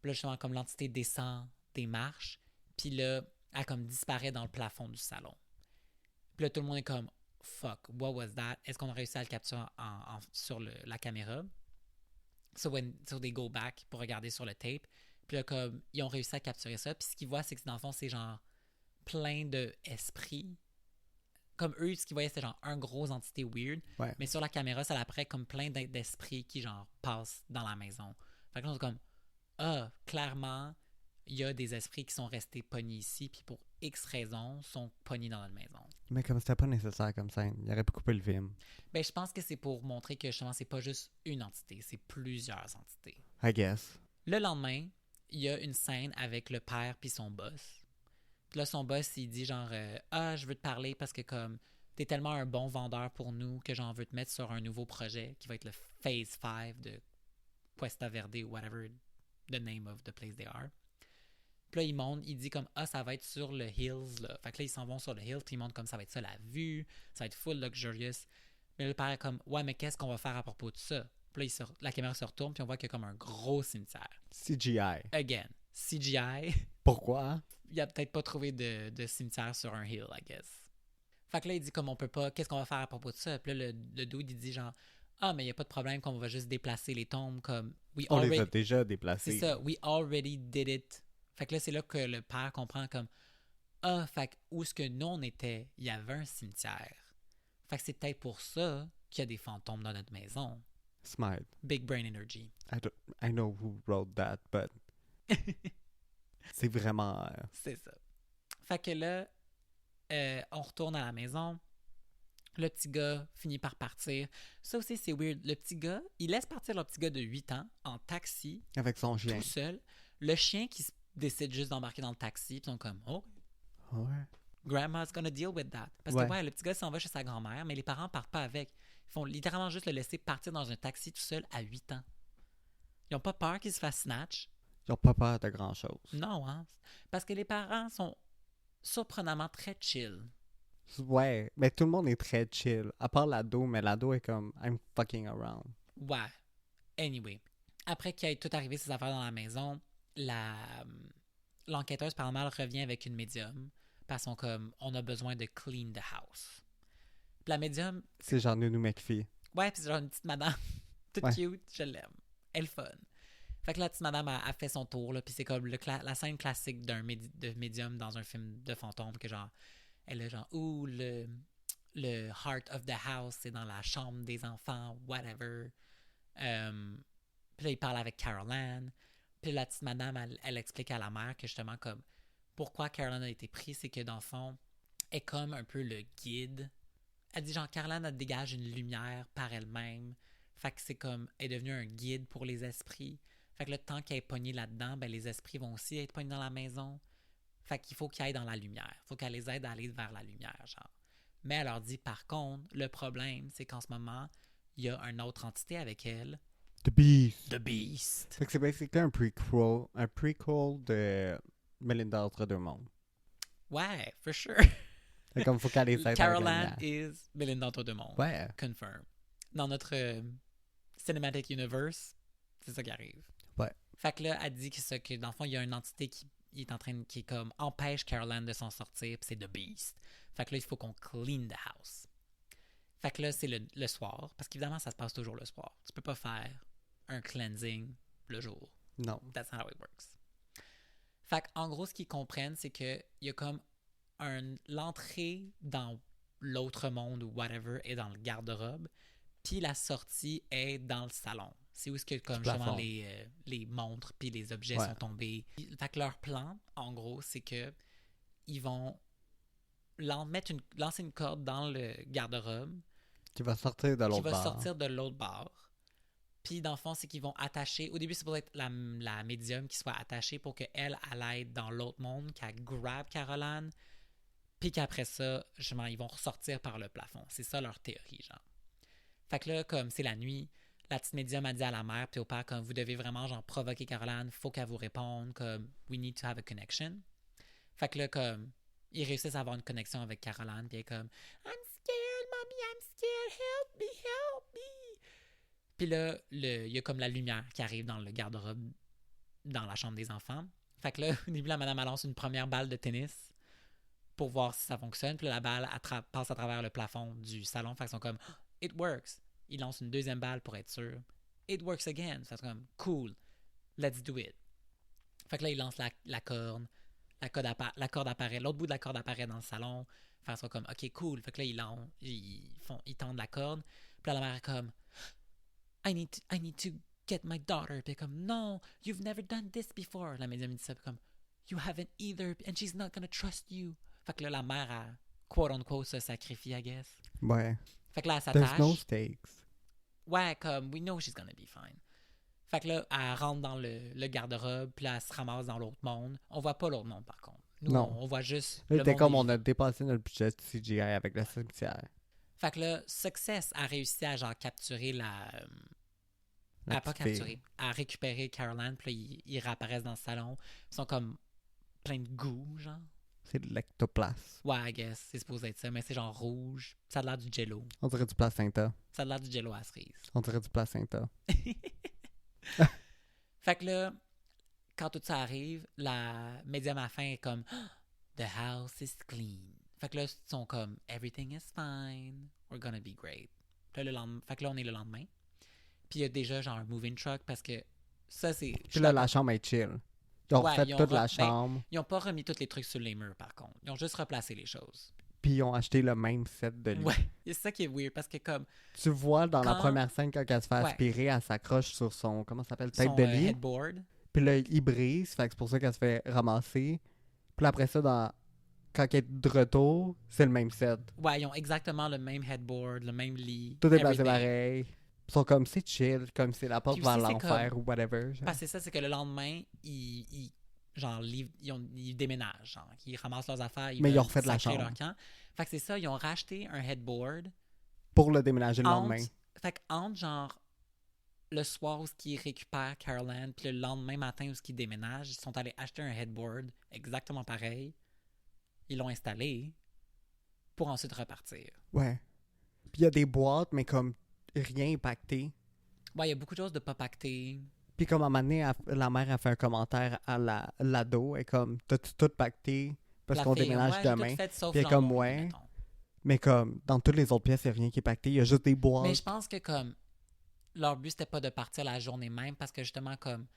Puis là, justement, comme l'entité descend des marches. Puis là, elle comme disparaît dans le plafond du salon. Puis là, tout le monde est comme fuck, what was that? Est-ce qu'on a réussi à le capturer sur la caméra? So they go back pour regarder sur le tape. Puis là, comme, ils ont réussi à capturer ça. Puis ce qu'ils voient, c'est que dans le fond, c'est genre plein d'esprits. Comme eux, ce qu'ils voyaient, c'était genre un gros entité weird. Ouais. Mais sur la caméra, ça apparaît comme plein d'esprits qui, genre, passent dans la maison. Fait que là, on est comme, clairement, il y a des esprits qui sont restés pognés ici, puis pour X raisons, sont pognés dans notre maison. Mais comme c'était pas nécessaire comme scène, il aurait pu couper le film. Ben, je pense que c'est pour montrer que, justement, c'est pas juste une entité, c'est plusieurs entités. I guess. Le lendemain, il y a une scène avec le père puis son boss. Puis là, son boss, il dit genre je veux te parler parce que comme t'es tellement un bon vendeur pour nous que j'en veux te mettre sur un nouveau projet qui va être le Phase 5 de Puesta Verde ou whatever the name of the place they are. Puis là, il monte, il dit comme ça va être sur le Hills, là. Fait que là, ils s'en vont sur le Hills, puis ils montrent comme ça va être ça la vue, ça va être full luxurious. Mais le père est comme ouais, mais qu'est-ce qu'on va faire à propos de ça? Puis là, la caméra se retourne, puis on voit qu'il y a comme un gros cimetière. CGI. Again, CGI. Pourquoi? Il a peut-être pas trouvé de cimetière sur un hill, I guess. Fait que là, il dit comme on peut pas, qu'est-ce qu'on va faire à propos de ça? Puis là, le dude, il dit genre, mais il y a pas de problème qu'on va juste déplacer les tombes comme... On les a déjà déplacées. C'est ça, we already did it. Fait que là, c'est là que le père comprend comme, fait que où est-ce que nous on était, il y avait un cimetière. Fait que c'est peut-être pour ça qu'il y a des fantômes dans notre maison. Smart. Big brain energy. I know who wrote that, but... c'est vraiment... C'est ça. Fait que là, on retourne à la maison. Le petit gars finit par partir. Ça aussi, c'est weird. Le petit gars, il laisse partir le petit gars de 8 ans en taxi. Avec son chien. Tout seul. Le chien qui décide juste d'embarquer dans le taxi. Puis ils sont comme, Ouais. Grandma's gonna deal with that. Parce que le petit gars s'en va chez sa grand-mère, mais les parents partent pas avec. Ils font littéralement juste le laisser partir dans un taxi tout seul à 8 ans. Ils ont pas peur qu'il se fasse snatch. Ils ont pas peur de grand-chose. Non, hein. Parce que les parents sont surprenamment très chill. Ouais, mais tout le monde est très chill. À part l'ado, mais l'ado est comme I'm fucking around. Ouais. Anyway. Après qu'il ait tout arrivé ses affaires dans la maison, l'enquêteuse paranormale revient avec une médium. Parce qu'on comme on a besoin de clean the house. Puis la médium. C'est genre Nounou McPhee. Ouais, puis c'est genre une petite madame. Toute cute, je l'aime. Elle est fun. Fait que la petite madame a fait son tour, là, puis c'est comme la scène classique de médium dans un film de fantôme, que genre, elle est genre, le heart of the house, c'est dans la chambre des enfants, whatever. Puis là, il parle avec Carol Ann. Puis la petite madame, elle explique à la mère que justement, comme, pourquoi Carol Ann a été prise, c'est que dans le fond, elle est comme un peu le guide. Elle dit genre, Carol Ann, elle dégage une lumière par elle-même. Fait que c'est comme, elle est devenue un guide pour les esprits. Fait que le temps qu'elle est pognée là-dedans, ben les esprits vont aussi être pognés dans la maison. Fait qu'il faut qu'ils aillent dans la lumière. Il faut qu'elle les aide à aller vers la lumière, genre. Mais elle leur dit, par contre, le problème, c'est qu'en ce moment, il y a une autre entité avec elle. The Beast. The Beast. Fait que c'est basically un prequel de Melinda entre deux mondes. Ouais, for sure. Fait comme faut qu'elle les aide Carol Ann is Melinda entre deux mondes. Ouais. Confirm. Dans notre Cinematic Universe, c'est ça qui arrive. Ouais. Fait que là, elle dit que dans le fond, il y a une entité qui est comme empêche Carol Ann de s'en sortir, puis c'est The Beast. Fait que là, il faut qu'on clean the house. Fait que là, c'est le soir, parce qu'évidemment, ça se passe toujours le soir. Tu peux pas faire un cleansing le jour. Non. That's not how it works. Fait qu'en gros, ce qu'ils comprennent, c'est qu'il y a comme l'entrée dans l'autre monde ou whatever est dans le garde-robe, puis la sortie est dans le salon. C'est où est-ce que comme justement les montres puis les objets sont tombés. Fait que leur plan, en gros, c'est que ils vont lancer une corde dans le garde-robe Qui va sortir de l'autre bar. Qui va sortir de l'autre bar. Puis dans le fond, c'est qu'ils vont attacher. Au début, c'est pour être la médium qui soit attachée pour qu'elle aille dans l'autre monde, qu'elle grab Carol Ann, puis qu'après ça, justement, ils vont ressortir par le plafond. C'est ça leur théorie, genre. Fait que là, comme c'est la nuit, la petite médium a dit à la mère puis au père comme vous devez vraiment genre provoquer Carol Ann, faut qu'elle vous réponde comme we need to have a connection. Fait que là comme ils réussissent à avoir une connexion avec Caroline, puis elle est comme I'm scared, mommy, I'm scared, help me, help me. Puis là, il y a comme la lumière qui arrive dans le garde-robe, dans la chambre des enfants. Fait que là, au début, la madame elle lance une première balle de tennis pour voir si ça fonctionne. Puis là, la balle passe à travers le plafond du salon. Fait qu'ils sont comme It works. Ils lancent une deuxième balle pour être sûr. It works again. Fait qu'ils sont comme Cool, let's do it. Fait que là, ils lancent la corde. La corde apparaît. L'autre bout de la corde apparaît dans le salon. Fait qu'ils sont comme OK, cool. Fait que là, ils tendent la corde. Puis là, la mère est comme I need to get my daughter. Puis comme No, you've never done this before. La médium dit ça. Puis comme You haven't either. And she's not gonna trust you. Fait que là, la mère a quote-unquote se sacrifie, I guess. Ouais. Fait que là, elle There's s'attache. no stakes. Ouais, comme we know she's gonna be fine. Fait que là, elle rentre dans le garde-robe, puis là, elle se ramasse dans l'autre monde. On voit pas l'autre monde, par contre. Nous, Non. on voit juste Là, le t'es monde comme des- on a dépassé notre budget de CGI avec le cimetière. Fait que là, Success a réussi à genre capturer La à pas petite fille. capturer, à récupérer Caroline, puis là, ils réapparaissent dans le salon. Ils sont comme plein de goût, genre. C'est de l'ectoplasme. Ouais, I guess, c'est supposé être ça, mais c'est genre rouge. Ça a l'air du jello. On dirait du placenta. Ça a l'air du jello à cerise. On dirait du placenta. Fait que là, quand tout ça arrive, la médium à la fin est comme The house is clean. Fait que là, ils sont comme Everything is fine. We're gonna be great. Puis là, fait que là, on est le lendemain. Puis il y a déjà genre un moving truck parce que ça, c'est. Puis là, la chambre est chill. Ils ont Ouais, refait ils ont toute la ben, chambre. Ils ont pas remis tous les trucs sur les murs, par contre. Ils ont juste replacé les choses. Puis ils ont acheté le même set de lit. Ouais, c'est ça qui est weird parce que comme Tu vois dans la Quand- première scène, quand elle se fait Ouais. aspirer, elle s'accroche sur son, comment ça s'appelle, tête son de lit. headboard. Puis là, il brise, fait que c'est pour ça qu'elle se fait ramasser. Puis là, après ça, quand elle est de retour, c'est le même set. Ouais, ils ont exactement le même headboard, le même lit. Tout est placé everything. pareil. Ils sont comme, c'est chill, comme c'est la porte Puis vers aussi, c'est l'enfer ou whatever. genre. Parce que c'est ça, c'est que le lendemain, ils déménagent. Genre, ils ramassent leurs affaires. Mais ils ont veulent refait de la sacrer chambre. leur camp. Fait que c'est ça, ils ont racheté un headboard. Pour le déménager le lendemain. Fait que entre genre le soir où ils récupèrent Caroline, puis le lendemain matin où ils déménagent, ils sont allés acheter un headboard exactement pareil. Ils l'ont installé pour ensuite repartir. Ouais. Puis il y a des boîtes, mais comme rien impacté. Ouais, il y a beaucoup de choses de pas pacter. Puis comme à un moment donné, la mère a fait un commentaire à l'ado, et comme, t'as-tu tout pacté parce La qu'on fille, déménage ouais, j'ai demain. tout fait, sauf Puis elle est dans comme, mon lit, ouais. mettons. Mais comme, dans toutes les autres pièces, il n'y a rien qui est pacté. Il y a juste des boîtes. Mais je pense que comme leur but c'était pas de partir la journée même parce que justement comme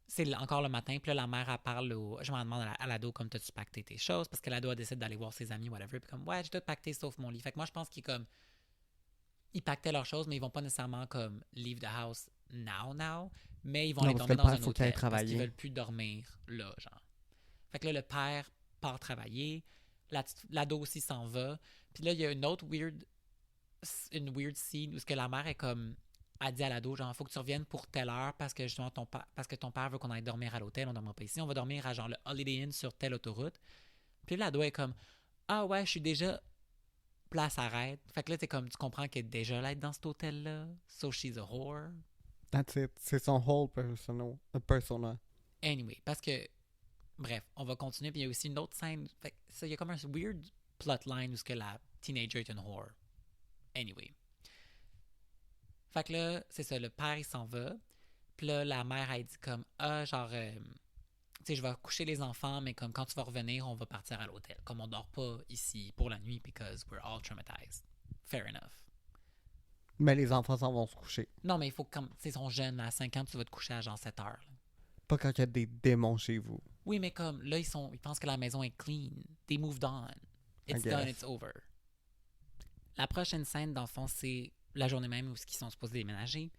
c'est encore le matin puis là la mère elle parle je m'en demande à l'ado comme t'as-tu pacté tes choses parce que l'ado décide d'aller voir ses amis whatever puis comme ouais j'ai tout pacté sauf mon lit. Fait que moi je pense qu'ils comme ils pactaient leurs choses mais ils vont pas nécessairement comme leave the house now mais ils vont Non, aller parce que dormir le dans père, un faut qu'il aille hôtel parce travailler. qu'ils veulent plus dormir là genre. Fait que là le père part travailler, l'ado aussi s'en va puis là il y a une weird scene où ce que la mère est comme a dit à l'ado genre faut que tu reviennes pour telle heure parce que justement parce que ton père veut qu'on aille dormir à l'hôtel, on dormira pas ici, on va dormir à genre le Holiday Inn sur telle autoroute. Puis l'ado est comme ah ouais je suis déjà place arrête. Fait que là t'es comme tu comprends qu'elle est déjà là dans cet hôtel là, so she's a whore. That's it. C'est son whole persona. Anyway, parce que bref, on va continuer puis il y a aussi une autre scène. Fait que ça il y a comme un weird plotline où ce que la teenager est une whore. Anyway. Fait que là, c'est ça, le père, il s'en va. Puis là, la mère, elle dit comme, ah, genre, tu sais, je vais coucher les enfants, mais comme quand tu vas revenir, on va partir à l'hôtel. Comme on dort pas ici pour la nuit, because we're all traumatized. Fair enough. Mais les enfants s'en vont se coucher. Non, mais il faut comme, tu sais, ils sont jeunes, là, à 5 ans, tu vas te coucher à genre 7 heures. Là. Pas quand il y a des démons chez vous. Oui, mais comme, là, ils pensent que la maison est clean. They moved on. It's I done, guess. it's over. La prochaine scène, dans le fond, c'est la journée même où ils sont supposés déménager.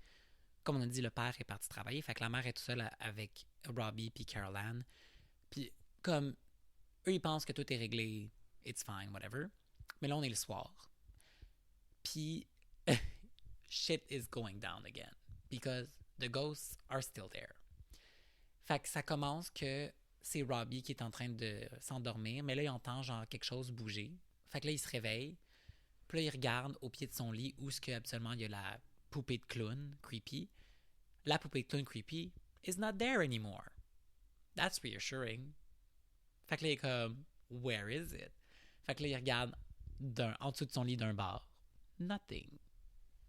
Comme on a dit, le père est parti travailler. Fait que la mère est tout seule avec Robbie puis Caroline. Puis comme eux, ils pensent que tout est réglé. It's fine, whatever. Mais là, on est le soir. Puis shit is going down again. Because the ghosts are still there. Fait que ça commence que c'est Robbie qui est en train de s'endormir. Mais là, il entend genre quelque chose bouger. Fait que là, il se réveille. Puis là, il regarde au pied de son lit où ce que absolument il y a la poupée de clown creepy. La poupée de clown creepy is not there anymore. That's reassuring. Fait que là, il est comme, Where is it? Fait que là, il regarde en dessous de son lit d'un bar. Nothing.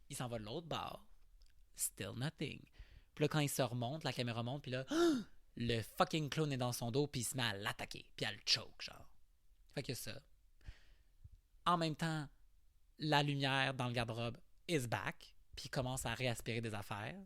Il s'en va de l'autre bar. Still nothing. Puis là, quand il se remonte, la caméra monte, puis là, le fucking clown est dans son dos, puis il se met à l'attaquer, puis à le choke, genre. Fait que ça. En même temps, la lumière dans le garde-robe is back, puis il commence à réaspirer des affaires.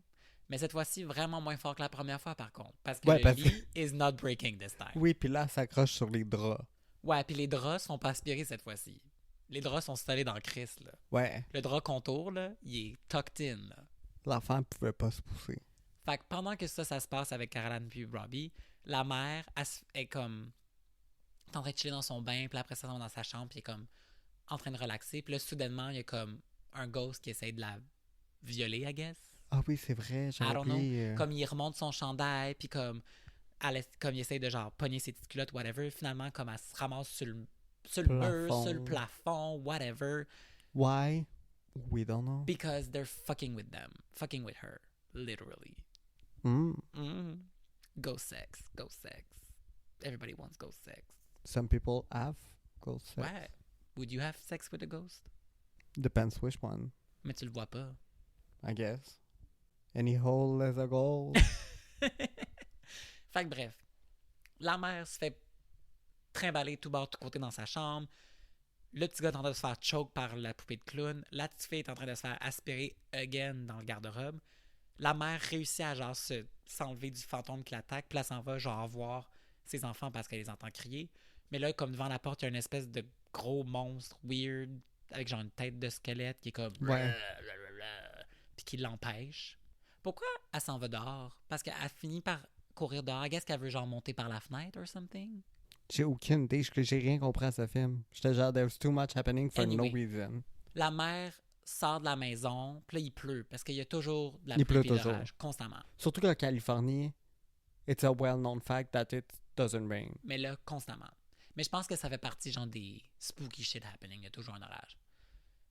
Mais cette fois-ci, vraiment moins fort que la première fois, par contre. Parce que le lit is not breaking this time. Oui, puis là, elle s'accroche sur les draps. Ouais, puis les draps sont pas aspirés cette fois-ci. Les draps sont installés dans le Christ, là. Ouais. Le drap contour, là, il est tucked in, là. L'enfant pouvait pas se pousser. Fait que pendant que ça se passe avec Caroline puis Robbie, la mère est comme en train de chiller dans son bain, puis après ça, elle va dans sa chambre, puis elle est comme en train de relaxer. Puis là, soudainement, il y a comme un ghost qui essaie de la violer, I guess. Ah oui, c'est vrai, j'ai oublié. Comme il remonte son chandail, puis comme il essaie de genre pogner ses petites culottes, whatever. Finalement, comme elle se ramasse sur le mur, sur le plafond, whatever. Why? We don't know. Because they're fucking with them. Fucking with her. Literally. Ghost sex. Ghost sex. Everybody wants ghost sex. Some people have ghost sex. Ouais. Would you have sex with a ghost? Depends which one. Mais tu le vois pas. I guess. Any hole is a goal. Fait que bref. La mère se fait trimballer tout bord, tout côté dans sa chambre. Le petit gars est en train de se faire choke par la poupée de clown. La petite fille est en train de se faire aspirer again dans le garde-robe. La mère réussit à genre s'enlever du fantôme qui l'attaque. Puis là, elle s'en va genre voir ses enfants parce qu'elle les entend crier. Mais là, comme devant la porte, il y a une espèce de gros monstre weird avec genre une tête de squelette qui est comme... Ouais. Puis qui l'empêche. Pourquoi elle s'en va dehors? Parce qu'elle finit par courir dehors. Qu'est-ce qu'elle veut genre monter par la fenêtre or something? J'ai aucune idée, j'ai rien compris à ce film. J'étais genre, there's too much happening for no reason. La mère sort de la maison, puis là, il pleut, parce qu'il y a toujours de la pluie pluie et de toujours. l'orage, constamment. Surtout qu'en Californie, it's a well-known fact that it doesn't rain. Mais là, constamment. Mais je pense que ça fait partie, genre, des spooky shit happening. Il y a toujours un orage.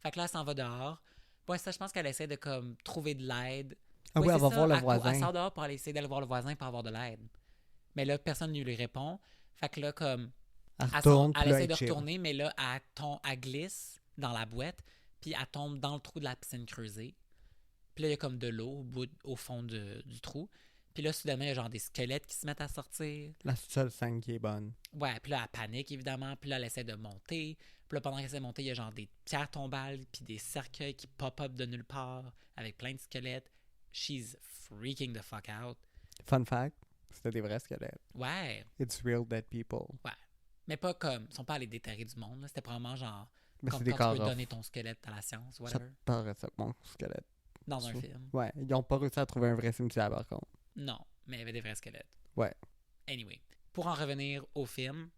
Fait que là, elle s'en va dehors. Bon, ça, je pense qu'elle essaie de, comme, trouver de l'aide. Ah oui, elle va voir le voisin. Elle sort dehors pour aller essayer d'aller voir le voisin pour avoir de l'aide. Mais là, personne ne lui répond. Fait que là, comme... Elle essaie de retourner, mais là, elle glisse dans la boîte, puis elle tombe dans le trou de la piscine creusée. Puis là, il y a comme de l'eau au fond du trou. Puis là, soudainement, il y a genre des squelettes qui se mettent à sortir. La seule scène qui est bonne. Ouais, puis là, elle panique, évidemment. Puis là, elle essaie de monter. Puis là, pendant qu'elle essaie de monter, il y a genre des pierres tombales, puis des cercueils qui pop-up de nulle part, avec plein de squelettes. She's freaking the fuck out. Fun fact, c'était des vrais squelettes. Ouais. It's real dead people. Ouais. Mais pas comme... Ils sont pas allés déterrer du monde, là. C'était probablement genre... Mais comme c'est quand des tu peux donner ton squelette à la science, whatever. Ça paraît ça, mon squelette. Dans un film. Ouais, ils ont pas réussi à trouver un vrai cimetière, par contre. Non, mais il y avait des vrais squelettes. Ouais. Anyway, pour en revenir au film,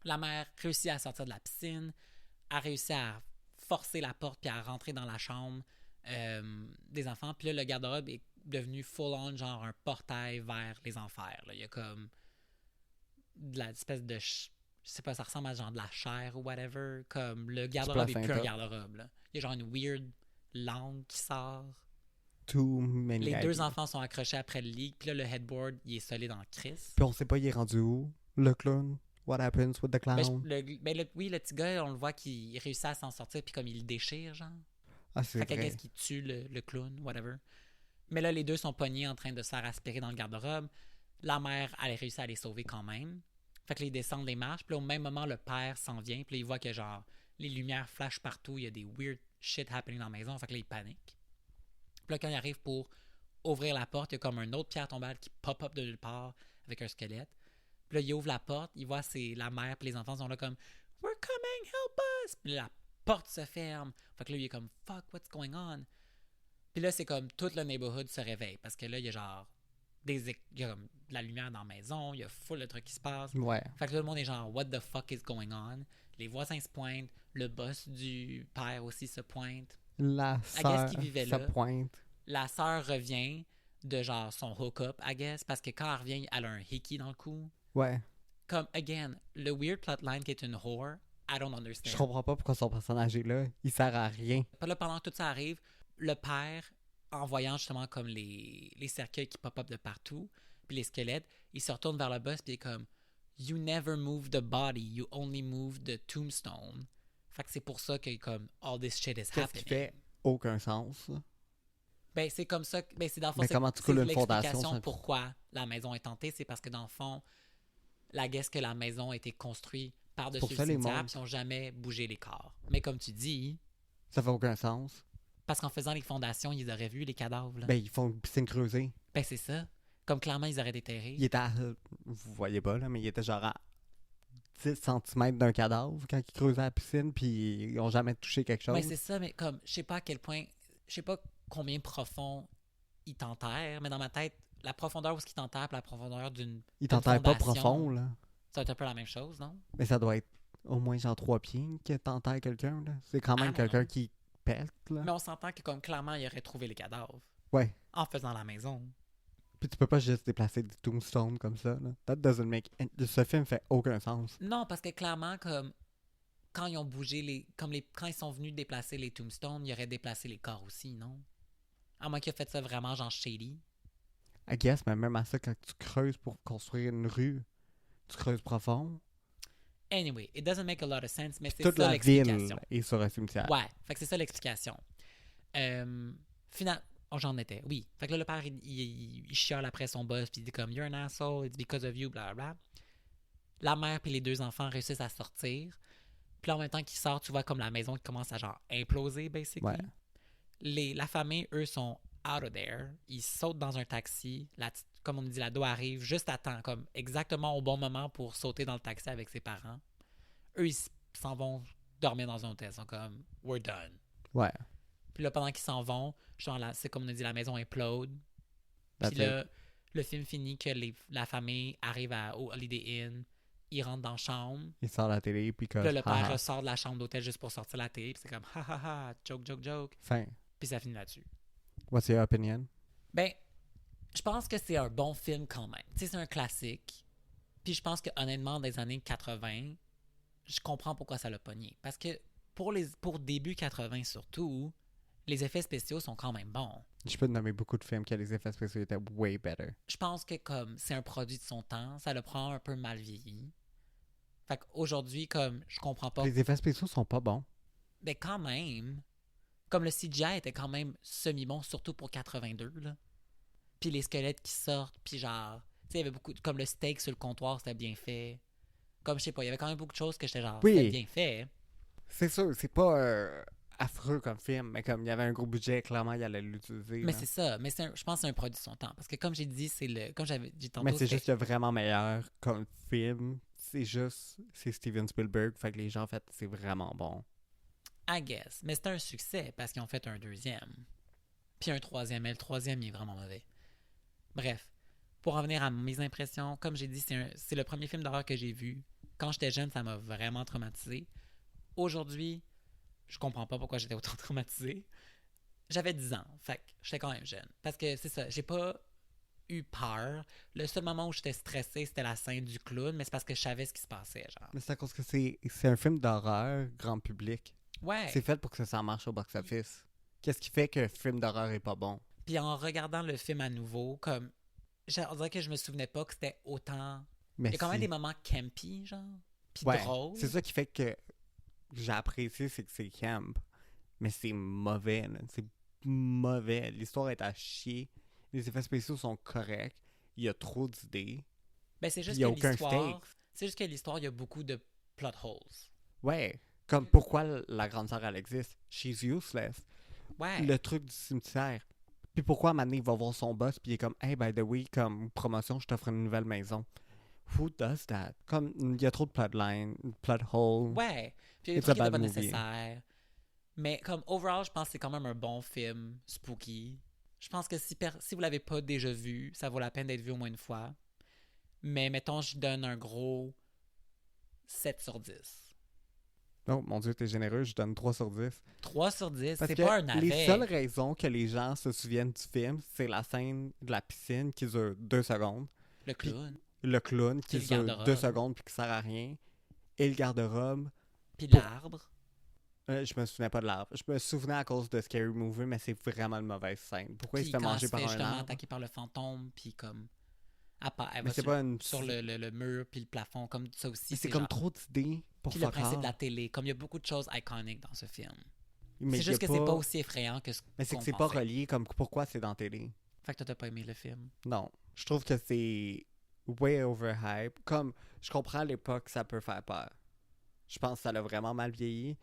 la mère réussit à sortir de la piscine, a réussi à forcer la porte puis à rentrer dans la chambre des enfants. Puis là, le garde-robe est devenu full-on, genre un portail vers les enfers. Là. Il y a comme de l'espèce de... je sais pas, ça ressemble à genre de la chair ou whatever. Comme le garde-robe est plus un garde-robe. Là. Il y a genre une weird langue qui sort. Too many Les deux enfants sont accrochés après le lit. Puis là, le headboard, il est solide en crise. Puis on sait pas, il est rendu où, le clown? What happens with the clown? Oui, le petit gars, on le voit qu'il réussit à s'en sortir, puis comme il le déchire, genre. Ah, c'est vrai. Qu'est-ce qui tue le clown, whatever. Mais là, les deux sont pognés en train de se faire aspirer dans le garde-robe. La mère, elle a réussi à les sauver quand même. Fait que là, ils descendent les marches. Puis là, au même moment, le père s'en vient. Puis là, il voit que genre, les lumières flashent partout. Il y a des weird shit happening dans la maison. Fait que là, il panique. Puis là, quand il arrive pour ouvrir la porte, il y a comme une autre pierre tombale qui pop-up de nulle part avec un squelette. Puis là, il ouvre la porte, il voit la mère et les enfants sont là comme « We're coming, help us! » Puis là, la porte se ferme. Fait que là, il est comme « Fuck, what's going on? » Puis là, c'est comme tout le neighborhood se réveille parce que là, il y a genre il y a comme de la lumière dans la maison, il y a full de trucs qui se passent. Ouais. Fait que tout le monde est genre « What the fuck is going on? » Les voisins se pointent, le boss du père aussi se pointe. La sœur se pointe. La sœur revient de genre son hook-up, I guess, parce que quand elle revient, elle a un hickey dans le cou. Ouais. Comme, again, le weird plotline qui est une whore, I don't understand. Je comprends pas pourquoi son personnage est là. Il sert à rien. Là, pendant que tout ça arrive, le père, en voyant justement comme les cercueils qui pop-up de partout, puis les squelettes, il se retourne vers le boss, puis il est comme you never move the body, you only move the tombstone. Fait que c'est pour ça que comme all this shit is Qu'est-ce happening. qui fait aucun sens, là? Ben c'est comme ça, ben c'est dans le fond, Mais c'est, comment tu c'est coules une l'explication fondation, ça- pourquoi la maison est hantée, c'est parce que dans le fond, la guess que la maison a été construite par-dessus Pour le ça, les cimetière, mondes. puis ils n'ont jamais bougé les corps. Mais comme tu dis, Ça fait aucun sens. parce qu'en faisant les fondations, ils auraient vu les cadavres. Là. Ben, ils font une piscine creusée. Ben c'est ça. Comme clairement, ils auraient déterré. Il était à... Vous voyez pas, là, mais il était genre à 10 cm d'un cadavre quand ils creusaient la piscine, puis ils ont jamais touché quelque chose. Ben c'est ça, mais comme, je sais pas à quel point, je sais pas combien profond ils t'enterrent, mais dans ma tête, la profondeur où est-ce qu'ils t'enterrent, puis la profondeur Ils t'enterrent pas fondation. profond, là. ça va être un peu la même chose, non? Mais ça doit être au moins genre 3 pieds que t'enterres quelqu'un, là. C'est quand même Ah, non, quelqu'un non. qui pète, là. Mais on s'entend que comme clairement, ils auraient trouvé les cadavres Ouais. en faisant la maison. Puis tu peux pas juste déplacer des tombstones comme ça, là. That doesn't make... Ce film fait aucun sens. Non, parce que clairement, comme quand ils ont bougé quand ils sont venus déplacer les tombstones, ils auraient déplacé les corps aussi, non? À moins qu'ils aient fait ça vraiment genre shady. I guess, mais même à ça, quand tu creuses pour construire une rue, tu creuses profond. Anyway, it doesn't make a lot of sense, mais c'est Toute ça la ville l'explication. est sur un cimetière. Ouais, fait que c'est ça l'explication. Oh, j'en étais, oui. Fait que là, le père, il chiale après son boss, puis il dit comme « You're an asshole, it's because of you, bla bla. » La mère puis les deux enfants réussissent à sortir. Puis là, en même temps qu'ils sortent, tu vois comme la maison qui commence à genre imploser, basically. Ouais. La famille, eux, sont out of there. Ils sautent dans un taxi. Comme on dit, l'ado arrive juste à temps, comme exactement au bon moment pour sauter dans le taxi avec ses parents. Eux, ils s'en vont dormir dans un hôtel. Ils sont comme « We're done. » Ouais. Puis là, pendant qu'ils s'en vont, genre, c'est comme on a dit, la maison implode. That's Puis là, le film finit que la famille arrive au Holiday Inn. Ils rentrent dans la chambre. Il sort la télé, puis que... Puis là, le père ressort de la chambre d'hôtel juste pour sortir la télé. Puis c'est comme « Ha ha ha, joke, joke, joke. » Fin. Puis ça finit là-dessus. What's your opinion? Ben, je pense que c'est un bon film quand même. Tu sais, c'est un classique. Puis je pense que honnêtement, dans les années 80, je comprends pourquoi ça l'a pogné. Parce que pour début 80 surtout, les effets spéciaux sont quand même bons. Je peux te nommer beaucoup de films que les effets spéciaux étaient way better. Je pense que comme c'est un produit de son temps, ça le prend un peu mal vieilli. Fait qu'aujourd'hui, comme je comprends pas. Les effets spéciaux sont pas bons. Ben quand même, comme le CGI était quand même semi-bon, surtout pour 82, là. Puis les squelettes qui sortent, puis genre, tu sais, il y avait beaucoup, comme le steak sur le comptoir, c'était bien fait. Comme, je sais pas, il y avait quand même beaucoup de choses que j'étais genre, Oui. c'était bien fait. C'est sûr, c'est pas affreux comme film, mais comme il y avait un gros budget, clairement, il allait l'utiliser. Mais là. c'est ça, mais je pense que c'est un produit de son temps. Parce que comme j'ai dit, comme j'avais dit tantôt, Mais c'est c'était- juste le vraiment meilleur comme film. C'est Steven Spielberg, fait que les gens, en fait, c'est vraiment bon. I guess. Mais c'était un succès parce qu'ils ont fait un deuxième. Puis un troisième. Mais le troisième, il est vraiment mauvais. Bref. Pour revenir à mes impressions, comme j'ai dit, c'est le premier film d'horreur que j'ai vu. Quand j'étais jeune, ça m'a vraiment traumatisé. Aujourd'hui, je comprends pas pourquoi j'étais autant traumatisé. J'avais 10 ans. Fait que j'étais quand même jeune. Parce que c'est ça, j'ai pas eu peur. Le seul moment où j'étais stressé, c'était la scène du clown, mais c'est parce que je savais ce qui se passait, genre. Mais c'est à cause que c'est un film d'horreur grand public. Ouais. C'est fait pour que ça marche au box-office. Qu'est-ce qui fait que film d'horreur est pas bon? Puis en regardant le film à nouveau, comme on dirait que je me souvenais pas que c'était autant. Mais Il y a quand même si. des moments campy, genre. Puis Ouais, drôles. c'est ça qui fait que j'ai apprécié, c'est que c'est camp. Mais c'est mauvais, là. C'est mauvais. L'histoire est à chier. Les effets spéciaux sont corrects. Il y a trop d'idées. Ben, c'est juste Il y a que aucun l'histoire. stake. C'est juste que l'histoire, il y a beaucoup de plot holes. Ouais. Comme pourquoi la grande sœur, elle existe? She's useless. Ouais. Le truc du cimetière. Puis pourquoi Mané va voir son boss puis il est comme hey by the way comme promotion je t'offre une nouvelle maison. Who does that? Comme il y a trop de plot hole. Ouais. Puis il y a des It's trucs qui a n'étaient pas bad movie. nécessaires. Mais comme overall, je pense que c'est quand même un bon film spooky. Je pense que si vous l'avez pas déjà vu, ça vaut la peine d'être vu au moins une fois. Mais mettons, je donne un gros 7 sur 10. Oh mon dieu, t'es généreux, je donne 3 sur 10. 3 sur 10, Parce c'est que pas un navet. les seules raisons que les gens se souviennent du film, c'est la scène de la piscine qui dure 2 secondes, Le clown. le clown qui Puis le dure garde-robe. 2 secondes puis qui sert à rien, et le garde-robe. Puis Pour- l'arbre. Je me souvenais pas de l'arbre. Je me souvenais à cause de Scary Movie, mais c'est vraiment une mauvaise scène. Pourquoi il Puis se fait quand manger elle se par fait un justement arbre? attaquer par le fantôme, puis comme À part, elle Mais va c'est sur, pas une... sur le mur puis le plafond, comme ça aussi. Mais c'est genre... comme trop d'idées pour Puis le fuck principe all. de la télé, comme il y a beaucoup de choses iconiques dans ce film. Mais C'est y a juste que c'est pas aussi effrayant que ce Mais c'est qu'on que c'est pas pensait. relié comme pourquoi c'est dans la télé. Fait que toi, t'as pas aimé le film. Non. Je trouve que c'est way overhype. Comme, je comprends à l'époque, ça peut faire peur. Je pense que ça l'a vraiment mal vieilli.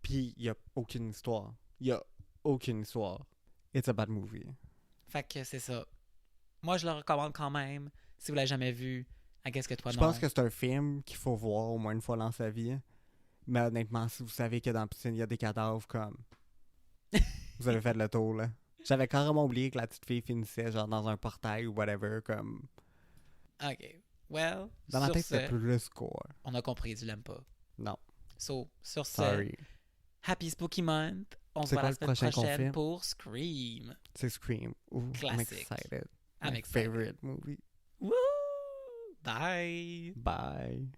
Puis, il y a aucune histoire. Il y a aucune histoire. It's a bad movie. Fait que c'est ça. Moi, je le recommande quand même. Si vous l'avez jamais vu, I guess que toi, Je non. pense que c'est un film qu'il faut voir au moins une fois dans sa vie. Mais honnêtement, si vous savez que dans la piscine, il y a des cadavres, comme... vous avez fait le tour, là. J'avais carrément oublié que la petite fille finissait genre dans un portail ou whatever, comme... OK. Well, Dans ma sur tête, ce, c'était plus quoi. on a compris, tu l'aimes pas. Non, So, sur ce, sorry. Happy Spooky Month. On se C'est voit quoi la le semaine prochain qu'on prochaine fait? pour Scream. C'est Scream. Ooh, I'm Classic. excited. I'm My excited. favorite movie. Woo! Bye! Bye.